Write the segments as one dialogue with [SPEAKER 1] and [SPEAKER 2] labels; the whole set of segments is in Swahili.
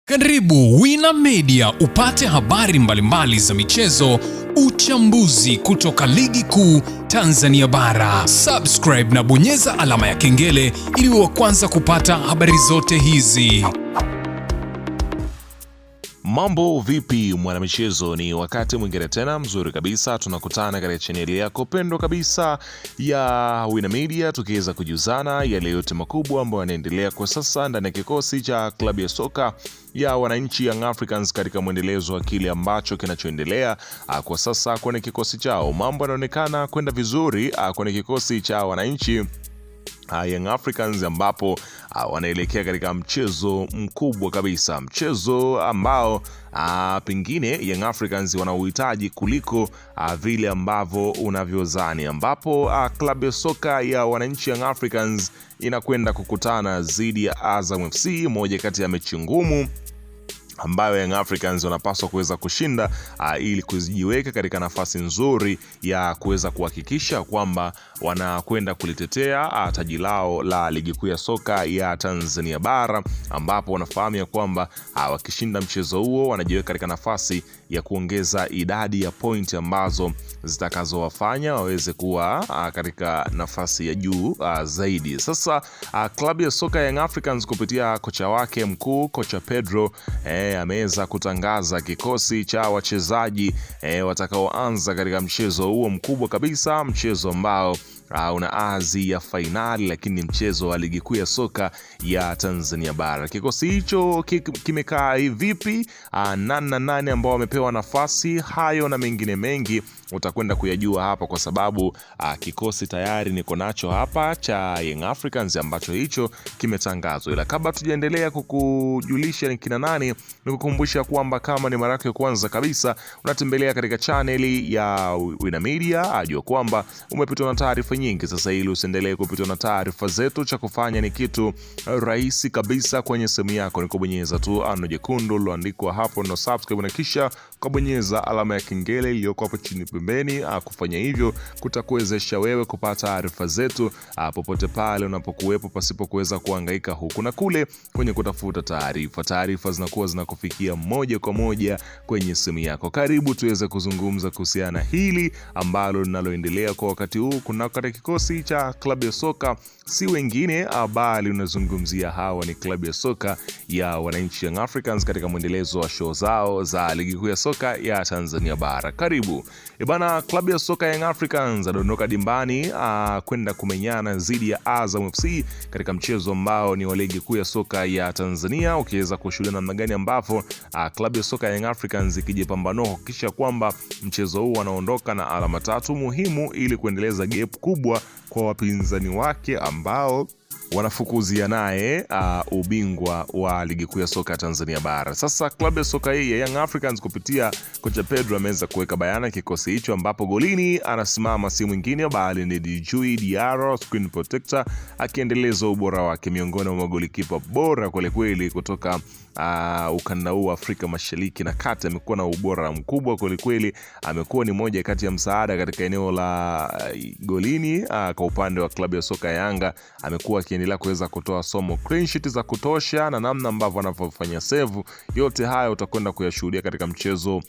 [SPEAKER 1] Karibu Wina Media upate habari mbalimbali za michezo, uchambuzi kutoka ligi kuu Tanzania bara. Subscribe na bonyeza alama ya kengele ili uwe wa kwanza kupata habari zote hizi.
[SPEAKER 2] Mambo vipi mwanamichezo, ni wakati mwingine tena mzuri kabisa tunakutana katika chaneli yako pendwa kabisa ya Wina Media, tukiweza kujuzana yale yote makubwa ambayo yanaendelea kwa sasa ndani ya kikosi cha klabu ya soka ya wananchi Young Africans katika mwendelezo wa kile ambacho kinachoendelea kwa sasa kwenye kikosi chao. Mambo yanaonekana kwenda vizuri kwenye kikosi cha wananchi Young Africans, ambapo wanaelekea katika mchezo mkubwa kabisa, mchezo ambao pengine Young Africans wanauhitaji kuliko vile ambavyo unavyozani, ambapo klabu ya soka ya wananchi Young Africans inakwenda kukutana dhidi ya Azam FC, moja kati ya mechi ngumu ambayo Young Africans wanapaswa kuweza kushinda ili kujiweka katika nafasi nzuri ya kuweza kuhakikisha kwamba wanakwenda kulitetea taji lao la ligi kuu ya soka ya Tanzania bara, ambapo wanafahamu ya kwamba wakishinda mchezo huo wanajiweka katika nafasi ya kuongeza idadi ya point ambazo zitakazowafanya waweze kuwa katika nafasi ya juu zaidi. Sasa klabu ya soka Young Africans kupitia kocha wake mkuu, kocha Pedro ameweza kutangaza kikosi cha wachezaji watakaoanza katika mchezo huo mkubwa kabisa, mchezo ambao una azi ya fainali, lakini mchezo wa ligi kuu ya soka ya Tanzania bara. Kikosi hicho kimekaa vipi? Nani ambao wamepewa nafasi? Hayo na mengine mengi utakwenda kuyajua hapa, kwa sababu kikosi tayari niko nacho hapa cha Young Africans ambacho hicho kimetangazwa. Ila kabla tujaendelea kukujulisha ni kina nani, nikukumbusha kwamba kama ni mara yako ya kwanza kabisa unatembelea katika chaneli ya Wina Media, ajua kwamba umepitwa na taarifa nyingi. Sasa ili usiendelee kupitwa na taarifa zetu, cha kufanya ni kitu rahisi kabisa. Kwenye simu yako ni kubonyeza tu ano jekundu liloandikwa hapo no subscribe, na kisha kubonyeza alama ya kengele iliyoko hapo chini pembeni. Kufanya hivyo kutakuwezesha wewe kupata taarifa zetu popote pale unapokuwepo, pasipo kuweza kuhangaika huku na kule kwenye kutafuta taarifa. Taarifa zinakuwa zinakufikia moja kwa moja kwenye simu yako. Karibu tuweze kuzungumza kuhusiana hili ambalo linaloendelea kwa wakati huu kuna katika kikosi cha klabu ya soka, si wengine bali unazungumzia hawa ni klabu ya soka ya wananchi Young Africans katika mwendelezo wa show zao za ligi kuu ya soka ya Tanzania bara. Karibu bana, klabu ya soka Young Africans adondoka dimbani kwenda kumenyana dhidi ya Azam FC katika mchezo ambao ni wa ligi kuu ya soka ya Tanzania, ukiweza kushuhudia namna gani ambapo klabu ya soka Young Africans ikijipambanua kuhakikisha kwamba mchezo huu wanaondoka na alama 3 muhimu ili kuendeleza gap kubwa kwa wapinzani wake ambao wanafukuzia naye ubingwa wa ligi kuu ya soka Tanzania bara. Sasa klabu ya soka hii ya Young Africans kupitia kocha Pedro ameweza kuweka bayana kikosi hicho, ambapo golini anasimama si mwingine bali ni Djigui Diarra, screen protector, akiendeleza ubora wake miongoni mwa magolikipa bora kweli kweli kutoka ukanda huu wa Afrika Mashariki na Kati. Amekuwa na ubora mkubwa kweli kweli, amekuwa ni moja kati ya msaada katika eneo la golini. Kwa upande wa klabu ya soka ya Yanga amekuwa akiendelea kuweza kutoa somo clean sheet za kutosha, na namna ambavyo anavyofanya save, yote haya utakwenda kuyashuhudia katika mchezo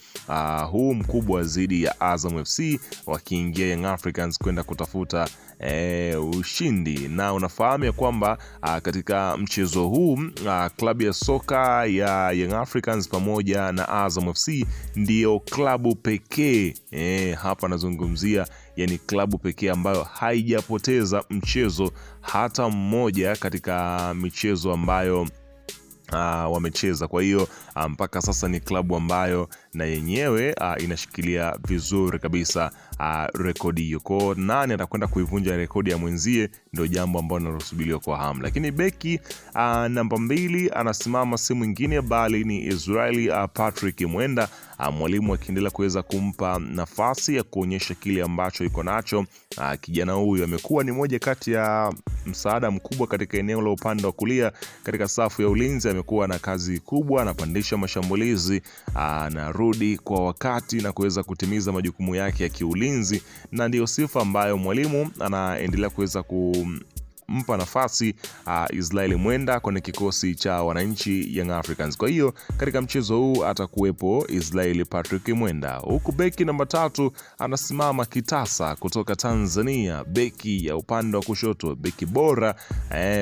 [SPEAKER 2] huu mkubwa dhidi ya Azam FC, wakiingia Young Africans kwenda kutafuta ushindi. Na unafahamu ya kwamba katika mchezo huu klabu ya soka ya Young Africans pamoja na Azam FC ndio klabu pekee hapa nazungumzia, yani klabu pekee ambayo haijapoteza mchezo hata mmoja katika michezo ambayo wamecheza. Kwa hiyo mpaka sasa ni klabu ambayo na yenyewe inashikilia vizuri kabisa rekodi hiyo. Kwa nani atakwenda kuivunja rekodi ya mwenzie ndio jambo ambalo linasubiriwa kwa hamu. Lakini beki namba 2 anasimama si mwingine bali ni Israeli Patrick Mwenda, mwalimu akiendelea kuweza kumpa nafasi ya kuonyesha kile ambacho iko nacho. Kijana huyu amekuwa ni moja kati ya msaada mkubwa katika eneo la upande wa kulia katika safu ya ulinzi. Amekuwa na kazi kubwa, anapandisha mashambulizi, anarudi kwa wakati na kuweza kutimiza majukumu yake ya kiulinzi, na ndio sifa ambayo mwalimu anaendelea kuweza kumpa nafasi Israel Mwenda kwenye kikosi cha wananchi Young Africans. Kwa hiyo katika mchezo huu atakuwepo Israel Patrick Mwenda. Huku beki namba 3 anasimama Kitasa kutoka Tanzania, beki ya upande wa kushoto, beki bora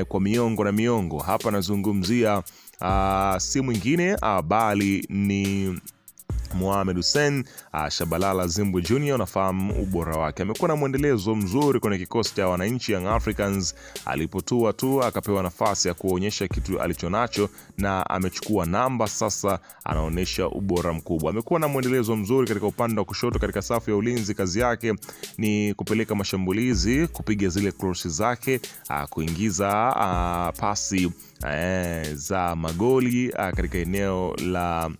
[SPEAKER 2] kwa miongo na miongo. Hapa nazungumzia si mwingine bali ni Mohamed Hussein Shabalala Zimbwe Junior. Unafahamu ubora wake, amekuwa na mwendelezo mzuri kwenye kikosi cha wananchi Young Africans. Alipotua tu akapewa nafasi ya kuonyesha kitu alichonacho na amechukua namba, sasa anaonyesha ubora mkubwa. Amekuwa na mwendelezo mzuri katika upande wa kushoto katika safu ya ulinzi. Kazi yake ni kupeleka mashambulizi, kupiga zile cross zake, kuingiza pasi za magoli katika eneo la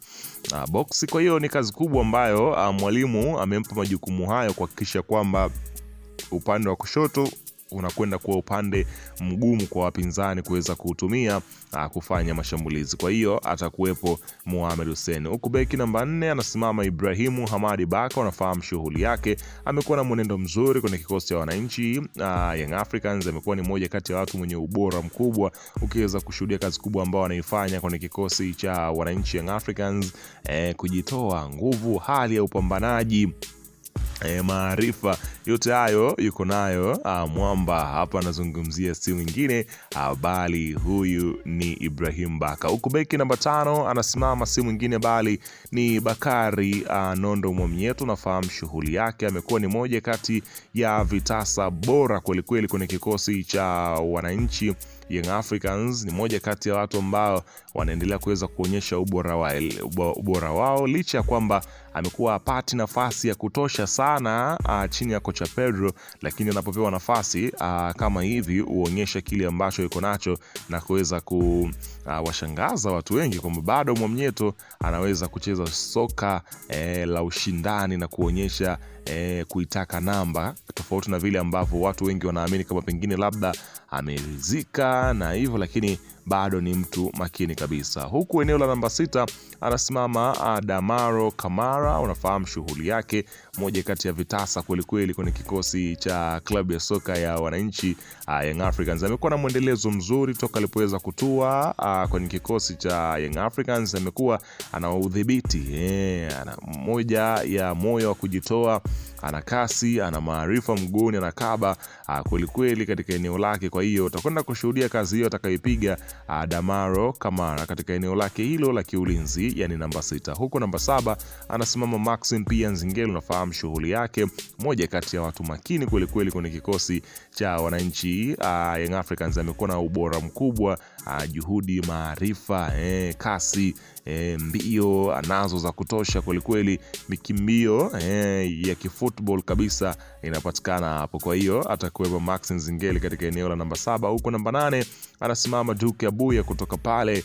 [SPEAKER 2] boksi. Kwa hiyo ni kazi kubwa ambayo mwalimu amempa majukumu hayo kuhakikisha kwamba upande wa kushoto unakwenda kuwa upande mgumu kwa wapinzani kuweza kuutumia kufanya mashambulizi. Kwa hiyo atakuwepo Mohamed Hussein. Huku beki namba 4 anasimama Ibrahimu Hamadi Baka. Unafahamu shughuli yake, amekuwa na mwenendo mzuri kwenye kikosi cha wananchi Young Africans. Amekuwa ni mmoja kati ya watu mwenye ubora mkubwa, ukiweza kushuhudia kazi kubwa ambao anaifanya kwenye kikosi cha wananchi Young Africans, kujitoa nguvu, hali ya upambanaji, maarifa, yote hayo yuko nayo mwamba. Hapa anazungumzia si mwingine bali huyu ni Ibrahim Baka. Huku beki namba 5 anasimama si mwingine bali ni Bakari Nondo Mwamnyeto. Nafahamu shughuli yake, amekuwa ni moja kati ya vitasa bora kwelikweli kwenye kikosi cha wananchi Young Africans. Ni moja kati ya watu ambao wanaendelea kuweza kuonyesha ubora wao licha ya kwamba amekuwa apati nafasi ya kutosha sana chini ya kocha Pedro, lakini anapopewa nafasi kama hivi huonyesha kile ambacho yuko nacho na kuweza kuwashangaza watu wengi kwamba bado Mwamnyeto anaweza kucheza soka la ushindani na kuonyesha kuitaka namba, tofauti na vile ambavyo watu wengi wanaamini kama pengine labda ameridhika na hivyo, lakini bado ni mtu makini kabisa. Huku eneo la namba 6 anasimama Damaro Kamara. Unafahamu shughuli yake, moja kati ya vitasa kwelikweli kwenye kikosi cha klabu ya soka ya wananchi Young Africans. Amekuwa na mwendelezo mzuri toka alipoweza kutua kwenye kikosi cha Young Africans. Amekuwa ana udhibiti, ana moja ya moyo wa kujitoa, ana kasi, ana maarifa mguuni, ana kaba kwelikweli katika eneo lake. Kwa hiyo utakwenda kushuhudia kazi hiyo atakayopiga Damaro Kamara katika eneo lake hilo la kiulinzi, yani namba 6. Huko namba 7 anasimama Maxim Pia Nzingeli. Unafahamu shughuli yake, moja kati ya watu makini kwelikweli kwenye kikosi cha wananchi Young Africans. Amekuwa na ubora mkubwa, juhudi, maarifa, kasi, mbio anazo za kutosha kwelikweli, mikimbio ya kifootball kabisa inapatikana hapo. Kwa hiyo atakuwepo Maxim Nzingeli katika eneo la namba 7. Huko namba 8 anasimama Duke Abuya kutoka pale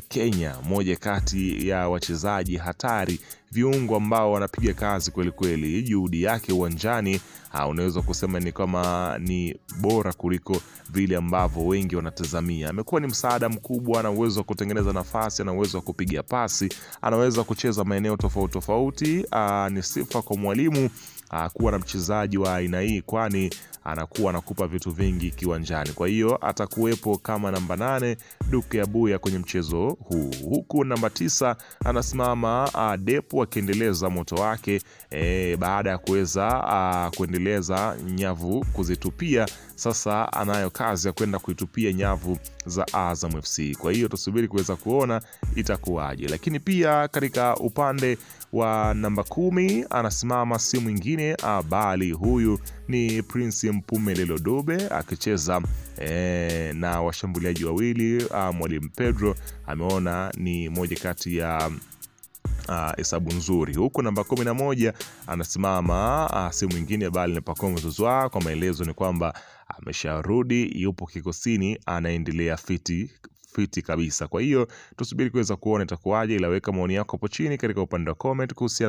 [SPEAKER 2] Kenya, moja kati ya wachezaji hatari, viungo ambao wanapiga kazi kwelikweli. Juhudi yake uwanjani unaweza kusema ni kama ni bora kuliko vile ambavyo wengi wanatazamia. Amekuwa ni msaada mkubwa, ana uwezo wa kutengeneza nafasi, ana uwezo wa kupiga pasi, anaweza kucheza maeneo tofauti tofauti. Ni sifa kwa mwalimu kuwa na mchezaji wa aina hii, kwani anakuwa anakupa vitu vingi kiwanjani. Kwa hiyo atakuwepo kama namba 8 Duke Abuya kwenye mchezo huu. Huku namba 9 anasimama Depo akiendeleza moto wake baada ya kuweza kuendeleza nyavu kuzitupia. Sasa anayo kazi ya kwenda kuitupia nyavu za Azam FC. Kwa hiyo tusubiri kuweza kuona itakuwaje. Lakini pia katika upande wa namba 10 anasimama si mwingine bali huyu ni Prince Mpumelelo Dube akicheza na washambuliaji wawili. Mwalimu Pedro ameona ni moja kati ya hesabu nzuri. Huko namba 11 anasimama si mwingine bali ni Pacome Zouzoua. Kwa maelezo ni kwamba amesharudi, yupo kikosini, anaendelea fiti kabisa. Kwa hiyo tusubiri kuweza kuona itakuwaje, ila weka maoni yako hapo chini katika upande wa comment kuhusiana